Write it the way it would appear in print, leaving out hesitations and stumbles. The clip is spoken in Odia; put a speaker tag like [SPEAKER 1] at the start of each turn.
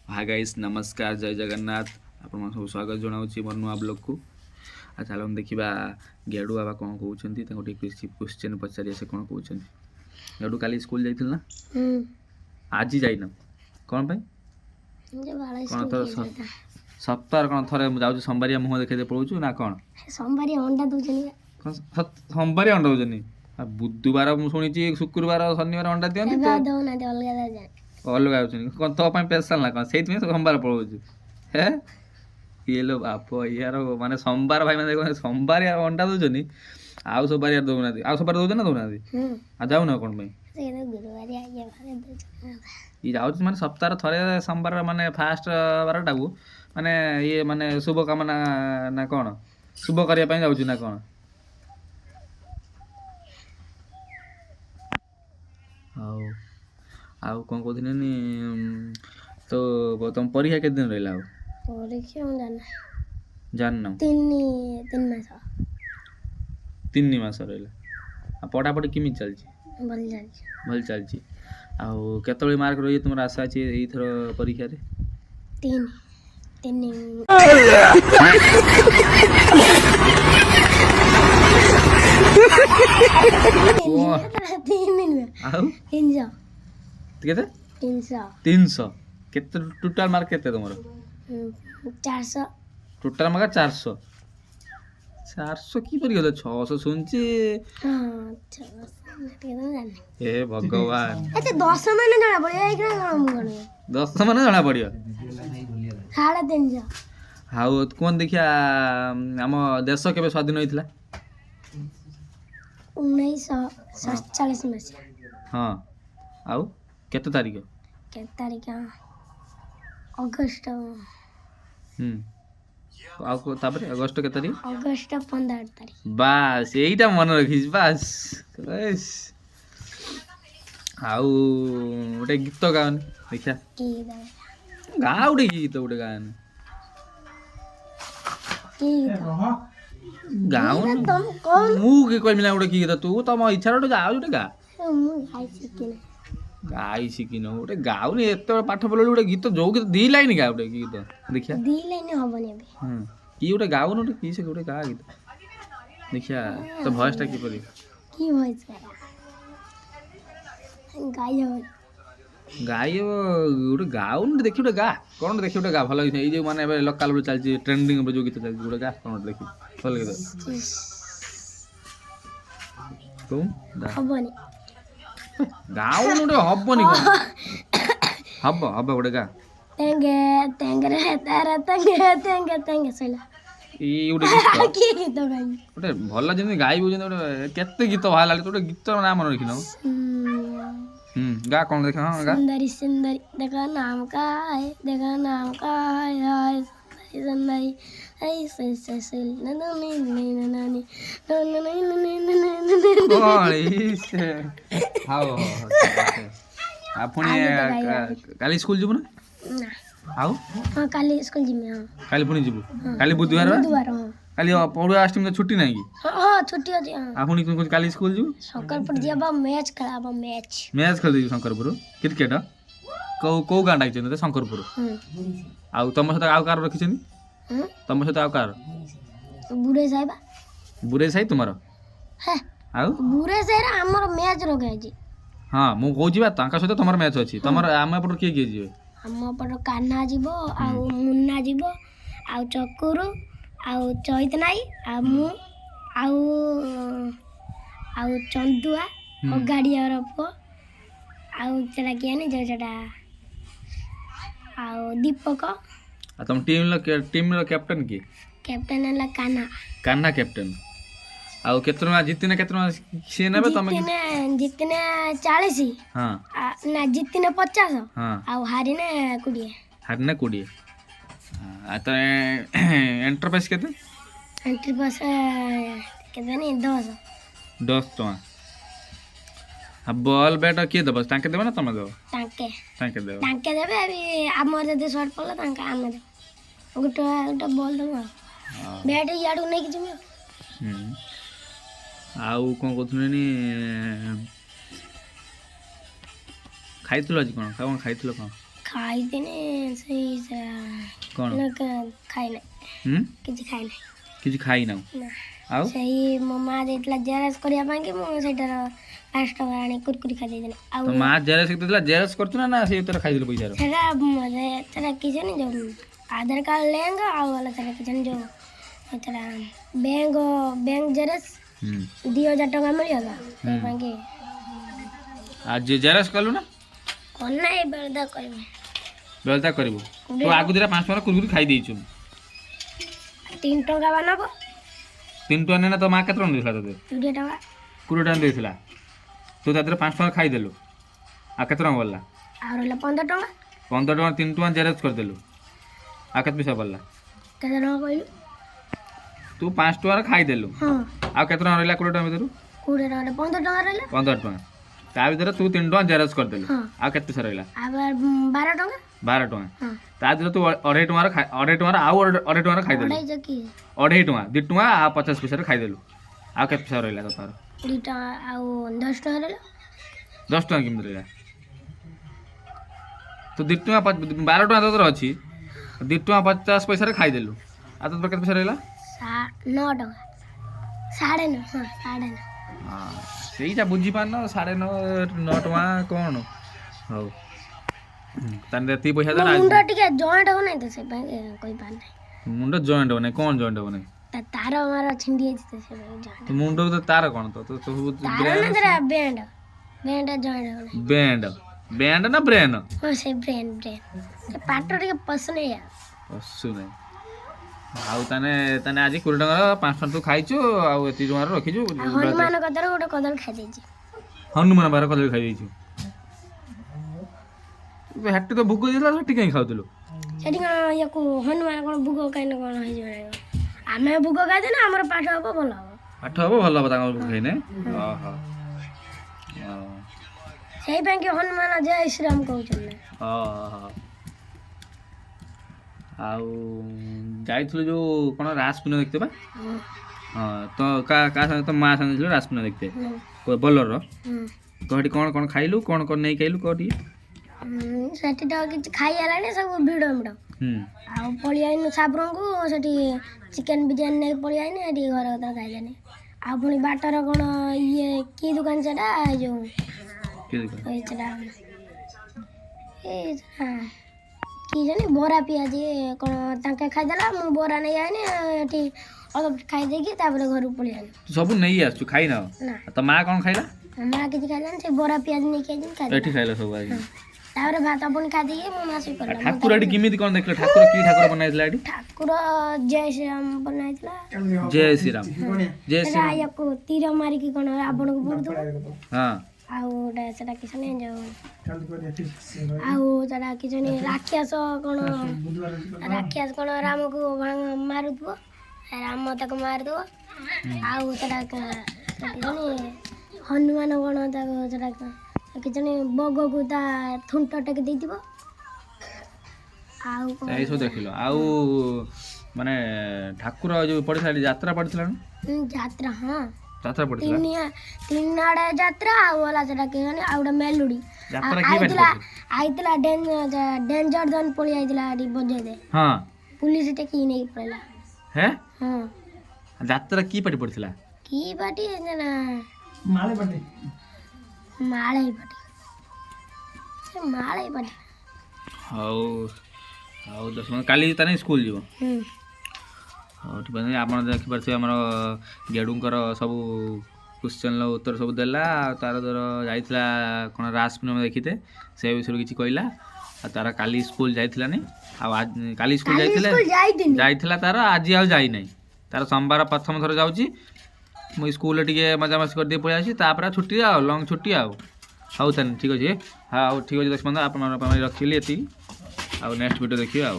[SPEAKER 1] हाय गाइस नमस्कार जय जगन्नाथ आपण सब स्वागत जनाऊँ मोर नुआ ब्लॉग को चलो देखा गेडू बाबा कौन कहते क्वेश्चन पचारे से कौन कहते गेडू काली स्कूल जाइल ना आज जाइन कौन पाई कौन तो सप्ताह कौन थे जाऊँ सोमवारिया मुह देखे पड़ू ना कौन
[SPEAKER 2] सोमवारिया अंडा दूजनी
[SPEAKER 1] सोमवारिया अंडा दूसरी बुधवार मुझे शुक्रवार शनिवार अंडा दिखती अलग कौन तो स्पेशल ना कौन से सोमवार पड़ोचु है ये लो बाप यार माने सोमवार भाई मैंने सोमवार यार अंडा दूसरी आउ सब बार दौना आउ सब बार दौन ना दौना आ जाऊ ना कौन ये जाऊँ माने सप्ताह थे सोमवार माने फास्ट बारटा को माने ये माने शुभ कामना ना कौन शुभ करने जाऊँ ना कौन आउ कौन कहते तो तुम परीक्षा के दिन रहा
[SPEAKER 2] परीक्षा हम
[SPEAKER 1] जान तीन मास रहा पढ़ापढ़ी केमी चलती भल चलती आउ केतबे मार्क रही तुम आशा अच्छी यथर परीक्षा रे
[SPEAKER 2] तीन
[SPEAKER 1] केते 300 केते टोटल मार्क केते तुमरो
[SPEAKER 2] 400
[SPEAKER 1] टोटल मार्क 400 400 की परी गले 600 सुनची ए भगवान
[SPEAKER 2] अच्छा 10 माने जाना पड़िया एक ना काम करने
[SPEAKER 1] 10 माने जाना पड़ियो
[SPEAKER 2] 350
[SPEAKER 1] हाउ कोन देखिया हम देश केबे स्वाधीन होइतला
[SPEAKER 2] 1947 मसीहा
[SPEAKER 1] हां आउ केते तारीख
[SPEAKER 2] अगस्त
[SPEAKER 1] आउ तापर अगस्त के तारीख
[SPEAKER 2] अगस्त 15 तारीख
[SPEAKER 1] बस एटा मन रखिस बस बस आउ गोटे गीत गान देखिया गा उठे गीत गोटे गान गाउन
[SPEAKER 2] तुम कौन
[SPEAKER 1] मु के कोइ मिला गोटे गीत तू तम इच्छा रे गा गोटे गा गाई शिखिन गोटे गाउनी एत पाठ पढ़ल गोटे गीत जो गीत दी लाइन गा गोटे गीत देखिया
[SPEAKER 2] दी लाइन हबनी अबे
[SPEAKER 1] की गोटे गाउन गोटे की से गोटे गा गीत देखिया तो वॉइस टा की परी
[SPEAKER 2] की वॉइस गायो
[SPEAKER 1] गोटे गाउन देखि गोटे गा कौन देखि गोटे गा भल ये जो माने लोकल रे चलची ट्रेंडिंग जो गीत चलची गोटे गा कौन देखि भल गीत तुम
[SPEAKER 2] हबनी
[SPEAKER 1] गाउन गोटे हबनी हब गोटे गा
[SPEAKER 2] तेंगे तेंगे तारा तेंगे सैला
[SPEAKER 1] ई गोटे
[SPEAKER 2] की गीत गाई
[SPEAKER 1] गोटे भल जिन गाइबो जिन गोटे केते गीत बाहर गोटे गीत नाम मन रखिन गा कौन देख हां गा
[SPEAKER 2] सुंदरी सुंदरी देखा नाम का है हाय सुंदरी ऐसे से नननी
[SPEAKER 1] से हाउ आपण काली स्कूल जबु ना हाउ
[SPEAKER 2] हां काली स्कूल जिमे हां
[SPEAKER 1] काली पुनी जबु काली बुधवार
[SPEAKER 2] हां
[SPEAKER 1] काली पौड़ा अष्टमी छुट्टी नहीं की
[SPEAKER 2] हां छुट्टी अछि हां
[SPEAKER 1] आपण कोन काली स्कूल जबु
[SPEAKER 2] शंकरपुर जियाबा मैच खेलाबा मैच
[SPEAKER 1] खेल दी शंकरपुर क्रिकेट को गाँ डाक शंकरपुर आउ तुम सहित आउ कार रखिछनी तुम सहित आउ कार बुरे साई तुमरो
[SPEAKER 2] है
[SPEAKER 1] आउ
[SPEAKER 2] बुरे साई हमर मैच रखे अछि
[SPEAKER 1] हां मु कहू जिबा तांका सहित तमर मैच अछि तमर आमे पट के जिवे
[SPEAKER 2] हम पट कान्हा जीवो आउ मुन्ना जीवो आउ चक्कुरु आउ चैत नाई आ मु आउ आउ चंदुआ ओ गाड़िया रपो आउ चला कियानी जटा आउ दीपक
[SPEAKER 1] आ तुम टीम लो कैप्टन की
[SPEAKER 2] कैप्टन हला कान्हा
[SPEAKER 1] कैप्टन आउ केतना जितने केतना से नेबे तमे
[SPEAKER 2] जितने 40
[SPEAKER 1] हां
[SPEAKER 2] ना जितने 50
[SPEAKER 1] हां
[SPEAKER 2] आउ हारिने 20
[SPEAKER 1] आ त एंटरप्राइज केते
[SPEAKER 2] एंटरप्राइज केते नहीं 10
[SPEAKER 1] टका आ बॉल बैट के दबो तांके देबे ना तमे देबो तांके
[SPEAKER 2] देबे अभी हमर जदे शॉट पड़ला तांका आमे दे गोटा बॉल देबो बैट याडू नहीं किछ
[SPEAKER 1] आउ कौन कहथुनी खाइथिलो आज कौन खाइथिलो कौन
[SPEAKER 2] ଖାଇଥିନି ସେଇ
[SPEAKER 1] କ'ଣ
[SPEAKER 2] ଖାଇ ନାହିଁ କିଛି ଖାଇ ନାହିଁ
[SPEAKER 1] କିଛି ଖାଇନାଉ
[SPEAKER 2] ନା
[SPEAKER 1] ଆଉ
[SPEAKER 2] ସେଇ ମୋ ମା ଦେଇଥିଲା ଜେରକ୍ସ କରିବା ପାଇଁ କି ମୁଁ ସେଇଟାର 5 ଟଙ୍କା ଆଣି କୁରକୁରି ଖାଇ ଦେଇଥିଲି ଆଉ
[SPEAKER 1] ତ ମା ଜେରକ୍ସ ଦେଇଥିଲା ଜେରକ୍ସ କରୁଛୁ ନା ସେ ଭିତରେ ଖାଇଦେଲୁ ପଇସାର
[SPEAKER 2] ସେଟା କିଛି ନାହିଁ ଯୋଉ ଆଧାର କାର୍ଡ ଲିଙ୍କ ଆଉ ହେଲା ସେଟା କିଛି ନାହିଁ ଯୋଉ ସେଟା ବ୍ୟାଙ୍କ ଜେରକ୍ସ 2000 ଟଙ୍କା ମିଳିଗଲା ସେଇ ପାଇଁ କି
[SPEAKER 1] ଆଜି ଜେରକ୍ସ କଲୁ ନା
[SPEAKER 2] କ'ଣ ନାହିଁ ବେଳଦା କହିବି
[SPEAKER 1] ବେଳତା କରିବୁ ତୁ ଆଗୁ ଦିଟା 5 ଟଙ୍କା କୁରକୁରି ଖାଇ ଦେଇଛୁ
[SPEAKER 2] 3 ଟଙ୍କା ବାନବ
[SPEAKER 1] 3 ଟଙ୍କା ନେନା ତୋ ମା କେତେ ଟଙ୍କା ଦେଇଥିଲା ତୋତେ
[SPEAKER 2] 20 ଟଙ୍କା
[SPEAKER 1] 20 ଟଙ୍କା ଦେଇଥିଲା ତୁ ତା ଦେହରେ 5 ଟଙ୍କା ଖାଇଦେଲୁ ଆଉ କେତେ ଟଙ୍କା ବଳିଲା
[SPEAKER 2] ଆଉ ରହିଲା 15 ଟଙ୍କା
[SPEAKER 1] 15 ଟଙ୍କା 3 ଟଙ୍କା ଜେରକ୍ସ କରିଦେଲୁ ଆଉ କେତେ ପଇସା ବଳିଲା
[SPEAKER 2] କେତେ ଟଙ୍କା କହିଲୁ
[SPEAKER 1] ତୁ 5 ଟଙ୍କାର ଖାଇଦେଲୁ
[SPEAKER 2] ହଁ
[SPEAKER 1] ଆଉ କେତେ ଟଙ୍କା ରହିଲା 20 ଟଙ୍କା ଭିତରୁ
[SPEAKER 2] 20 ଟଙ୍କା 15 ଟଙ୍କା ରହିଲା
[SPEAKER 1] 15 ଟଙ୍କା ତା ଭିତରେ ତୁ 3 ଟଙ୍କା ଜେରକ୍ସ କରିଦେଲୁ
[SPEAKER 2] ହଁ
[SPEAKER 1] ଆଉ କେତେ ପଇସା ରହିଲା
[SPEAKER 2] ଆଉ 12 ଟଙ୍କା
[SPEAKER 1] 12 ଟଙ୍କା
[SPEAKER 2] ହଁ
[SPEAKER 1] ତା ଦେହରେ ତୁ 2.5 ଟଙ୍କାର ଆଉ 2.5 ଟଙ୍କାର ଖାଇଦେଲୁ
[SPEAKER 2] ଅଢ଼େଇଶ କି
[SPEAKER 1] 2.5 ଟଙ୍କା 2 ଟଙ୍କା ଆଉ 50 ପଇସାରେ ଖାଇଦେଲୁ ଆଉ କେତେ ପଇସା ରହିଲା ତୋର
[SPEAKER 2] 2 ଟଙ୍କା ଆଉ 10 ଟଙ୍କା ରହିଲା
[SPEAKER 1] 10 ଟଙ୍କା କେମିତି ରହିଲା ତୁ 2 ଟଙ୍କା 12 ଟଙ୍କା ତୋର ଅଛି 2 ଟଙ୍କା 50 ପଇସାରେ ଖାଇଦେଲୁ ଆଉ ତୋର କେତେ ପଇସା ରହିଲା
[SPEAKER 2] 9 ଟଙ୍କା 9.5 ହଁ 9.5
[SPEAKER 1] ସେଇଟା ବୁଝିପାରୁନ 9.5 ଟଙ୍କା କ'ଣ ହଉ ତାହେଲେ ଏତିକି ପଇସା ଦେଲା
[SPEAKER 2] ମୁଣ୍ଡ ଟିକେ ଜଏଣ୍ଟ ହବ ନାହିଁ ତ ସେ ପାଇଁ କହିପାରୁନାହିଁ
[SPEAKER 1] ମୁଣ୍ଡ ଜଏଣ୍ଟ ହବ ନାହିଁ କ'ଣ ଜଏଣ୍ଟ ହବ ନାହିଁ
[SPEAKER 2] ତାର ମାର ଛିଣ୍ଡି ଯାଇଛି ତ ସେ ପାଇଁ ଜଏଣ୍ଟ
[SPEAKER 1] ମୁଣ୍ଡ ତାର କ'ଣ ତ
[SPEAKER 2] ତାର ନା ତାର ବ୍ୟାଣ୍ଡ ଜଏଣ୍ଟ ହବ ନାହିଁ
[SPEAKER 1] ବ୍ୟାଣ୍ଡ ନା ବ୍ରେନ୍
[SPEAKER 2] ହଁ ସେ ବ୍ରେନ୍ ସେ ପାଟ ଟିକେ ପସନ୍ଦ ହେଇଆ
[SPEAKER 1] ପଶୁ ନାହିଁ ଆଉ ତାନେ ଆଜି 20 ଟଙ୍କାର 5 ଟଙ୍କା ତୁ ଖାଇଛୁ ଆଉ ଏତିକି ଟଙ୍କାର ରଖିଛୁ
[SPEAKER 2] ହନୁମାନ କଦର ଗୋଟେ କଦଳୀ ଖାଇ ଦେଇଛି
[SPEAKER 1] ହନୁମାନ ବାର କଦଳୀ ଖାଇ ଦେଇଛୁ ହେଟି ତ ଭୋଗ ଦେଇଥିଲା ସେଠି କାହିଁ ଖାଉଥିଲୁ
[SPEAKER 2] ସେଠି କ'ଣ ୟାକୁ ହନୁମାନ କ'ଣ ଭୋଗ କାହିଁକି କ'ଣ ହେଇଯିବ ଆମେ ଭୋଗ ଖାଇଦେ ନା ଆମର ପାଠ ହବ ଭଲ ହବ
[SPEAKER 1] ପାଠ ହବ ଭଲ ହବ ତାଙ୍କର ଭୋଗ ଖାଇନେ ଓହୋ
[SPEAKER 2] ସେଇ ପାଇଁ କି ହନୁମାନ ଜୟ ଶ୍ରୀରାମ କହୁଛନ୍ତି
[SPEAKER 1] ଓହୋ ଆଉ ଯାଇଥିଲୁ ଯୋଉ କ'ଣ ରାସ ପୂର୍ଣ୍ଣିମା ଦେଖତେ ବା ହଁ ତ କାହା ସାଙ୍ଗେ ତ ମା ସାଙ୍ଗେ ଯାଇଥିଲୁ ରାସ ପୂର୍ଣ୍ଣିମା ଦେଖତେ ବୋଲର କହଟି କ'ଣ ଖାଇଲୁ କ'ଣ ନେଇ ଖାଇଲୁ କହ ଟିକେ
[SPEAKER 2] ସେଠି ତ କିଛି ଖାଇ ହେଲାଣି ସବୁ ଭିଡ଼ ଆଉ ପଳେଇ ଆଇନୁ ସାବ୍ରଙ୍କୁ ସେଠି ଚିକେନ ବିରିୟାନୀ ନେଇକି ପଳେଇ ଆଇନି ଏଠି ଘର କଥା ଖାଇଲେନି ଆଉ ପୁଣି ବାଟର କ'ଣ ଇଏ କି ଦୋକାନ ସେଟା ଏଇ ଯୋଉ ସେଟା କି ଜାଣି ବରା ପିଆଜି କ'ଣ ତାଙ୍କେ ଖାଇଦେଲା ମୁଁ ବରା ନେଇ ଆଇନି ଏଠି ଅଳ୍ପ ଖାଇ ଦେଇକି ତାପରେ ଘରକୁ ପଳେଇ ଆଇନି
[SPEAKER 1] ସବୁ ନେଇ ଆସୁଛୁ ଖାଇନ
[SPEAKER 2] ନା
[SPEAKER 1] ତ ମା କ'ଣ ଖାଇଲା
[SPEAKER 2] ମା କିଛି ଖାଇଲାନି ସେ ବରା ପିଆଜି ନେଇକି ଆଇନି
[SPEAKER 1] ଏଠି ଖାଇଲା ସବୁ ଆଜି
[SPEAKER 2] ତାପରେ ଭାତ ପୁଣି ଖାଇ ଦେଇକି ମୋ ମା ଶୋଇ ପଡ଼ିଲା
[SPEAKER 1] ଠାକୁର ଏଠି କେମିତି କ'ଣ ଦେଖିଲ ଠାକୁର କି ଠାକୁର ବନାଇଥିଲା ଏଠି
[SPEAKER 2] ଠାକୁର ଜୟ ଶ୍ରୀରାମ ବନାଇଥିଲା
[SPEAKER 1] ଜୟ ଶ୍ରୀରାମ ଜୟ ଶ୍ରୀରାମ
[SPEAKER 2] ୟାକୁ ତୀର ମାରିକି କ'ଣ ରାବଣକୁ ପୋଡ଼ିଦେବ
[SPEAKER 1] ହଁ
[SPEAKER 2] ଆଉ ଗୋଟେ ସେଟା କିଛି ନାହିଁ ଯୋଉ ଆଉ ସେଟା କିଛି ନାହିଁ ରାକ୍ଷସ କ'ଣ ରାମକୁ ମାରୁଥିବ ରାମ ତାକୁ ମାରିଦେବ ଆଉ ସେଟା ହନୁମାନ କ'ଣ ତାକୁ ସେଟା କିଛି ନାହିଁ ବଗକୁ ତା ଥୁଣ୍ଟ ଟେକି ଦେଇଥିବ ଆଉ
[SPEAKER 1] ଏଇସବୁ ଦେଖିଲ ଆଉ ମାନେ ଠାକୁର ଯୋଉ ପଡ଼ିଥିଲା ଯାତ୍ରା ପଡ଼ିଥିଲା ନା
[SPEAKER 2] ଯାତ୍ରା ହଁ
[SPEAKER 1] ଯାତ୍ରା ପଡ଼ିଥିଲା
[SPEAKER 2] ତିନି ଆଡ଼େ ଯାତ୍ରା ଆଉ ହେଲା ସେଟା କି ଆଉ ଗୋଟେ ମେଲୁଡ଼ି
[SPEAKER 1] ଯାତ୍ରା
[SPEAKER 2] ଆଇଥିଲା ଡେଞ୍ଜର ଜୋନ୍ ପଳେଇ ଆଇଥିଲା ଏଠି ବଜେଇଦେ
[SPEAKER 1] ହଁ
[SPEAKER 2] ପୁଲିସ ଟେକି ନେଇକି ପଳେଇଲା
[SPEAKER 1] ହେ
[SPEAKER 2] ହଁ
[SPEAKER 1] ଯାତ୍ରା କି ପାଟି ପଡ଼ିଥିଲା
[SPEAKER 2] କି ପାଟି ନା ମାଳେଇ ପାଟି
[SPEAKER 1] ହଉ ହଉ 10 ମିନିଟ୍ କାଲି ତାନେ ସ୍କୁଲ ଯିବ ହଉ ଠିକ୍ ଅଛି ଆପଣ ଦେଖିପାରୁଥିବେ ଆମର ଗେଡ଼ୁଙ୍କର ସବୁ କ୍ୱେଶ୍ଚନ୍ର ଉତ୍ତର ସବୁ ଦେଲା ଆଉ ତାର ଧର ଯାଇଥିଲା କ'ଣ ରାସ ପୂର୍ଣ୍ଣିମା ଦେଖିତେ ସେ ବିଷୟରେ କିଛି କହିଲା ଆଉ ତାର କାଲି ସ୍କୁଲ ଯାଇଥିଲାନି ଆଉ କାଲି ସ୍କୁଲ ଯାଇଥିଲା ତାର ଆଜି ଆଉ ଯାଇନାହିଁ ତାର ସୋମବାର ପ୍ରଥମ ଥର ଯାଉଛି ମୁଁ ସ୍କୁଲରେ ଟିକେ ମଜାମସ୍ତି କରିଦେଇ ପଳେଇ ଆସିଛି ତାପରେ ଛୁଟି ଆଉ ଲଙ୍ଗ୍ ଛୁଟି ଆଉ ହଉ ତାହେଲେ ଠିକ୍ ଅଛି ହଉ ଠିକ୍ ଅଛି 10 ମିନିଟ୍ ଆପଣଙ୍କ ପାଇଁ ରଖିଲି ଏତିକି ଆଉ ନେକ୍ସଟ ଭିଡ଼ିଓ ଦେଖିବେ ଆଉ